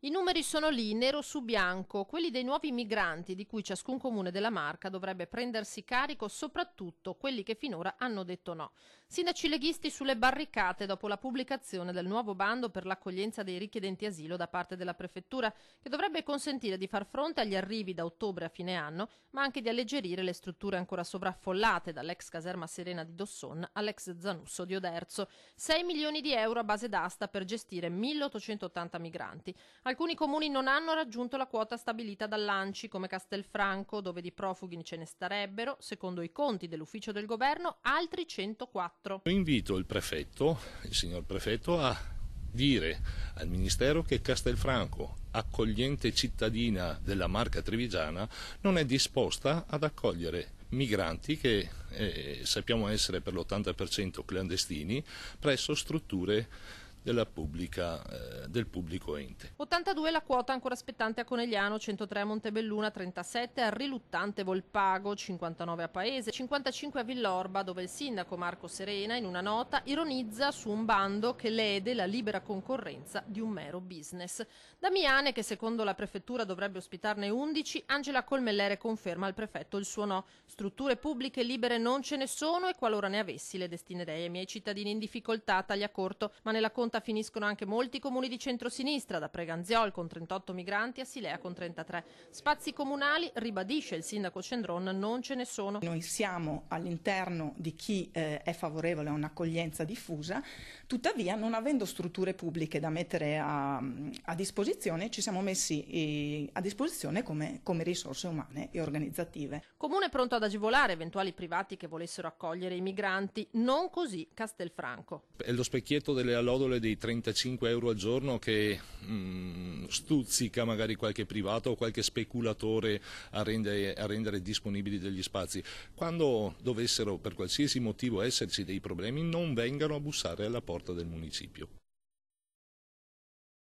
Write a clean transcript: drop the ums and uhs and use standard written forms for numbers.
I numeri sono lì, nero su bianco, quelli dei nuovi migranti di cui ciascun comune della Marca dovrebbe prendersi carico, soprattutto quelli che finora hanno detto no. Sindaci leghisti sulle barricate dopo la pubblicazione del nuovo bando per l'accoglienza dei richiedenti asilo da parte della prefettura, che dovrebbe consentire di far fronte agli arrivi da ottobre a fine anno, ma anche di alleggerire le strutture ancora sovraffollate, dall'ex caserma Serena di Dosson all'ex Zanusso di Oderzo. 6 milioni di euro a base d'asta per gestire 1880 migranti. Alcuni comuni non hanno raggiunto la quota stabilita dall'ANCI, come Castelfranco, dove di profughi ce ne starebbero, secondo i conti dell'ufficio del governo, altri 104. Invito il signor prefetto, a dire al Ministero che Castelfranco, accogliente cittadina della Marca Trevigiana, non è disposta ad accogliere migranti che sappiamo essere per l'80% clandestini presso strutture del pubblico ente. 82 la quota ancora spettante a Conegliano, 103 a Montebelluna, 37 a Riluttante Volpago, 59 a Paese, 55 a Villorba, dove il sindaco Marco Serena in una nota ironizza su un bando che lede la libera concorrenza di un mero business. Damiane, che secondo la prefettura dovrebbe ospitarne 11, Angela Colmellere conferma al prefetto il suo no. Strutture pubbliche libere non ce ne sono e qualora ne avessi le destinerei ai miei cittadini in difficoltà, taglia corto, ma nella conta finiscono anche molti comuni di centrosinistra, da Preganziol con 38 migranti a Silea con 33. Spazi comunali, ribadisce il sindaco Cendron, non ce ne sono. Noi siamo all'interno di chi è favorevole a un'accoglienza diffusa, tuttavia non avendo strutture pubbliche da mettere a disposizione, ci siamo messi a disposizione come risorse umane e organizzative. Comune pronto ad agevolare eventuali privati che volessero accogliere i migranti, non così Castelfranco. È lo specchietto delle allodole dei 35 euro al giorno che stuzzica magari qualche privato o qualche speculatore a rendere disponibili degli spazi. Quando dovessero per qualsiasi motivo esserci dei problemi, non vengano a bussare alla porta del municipio.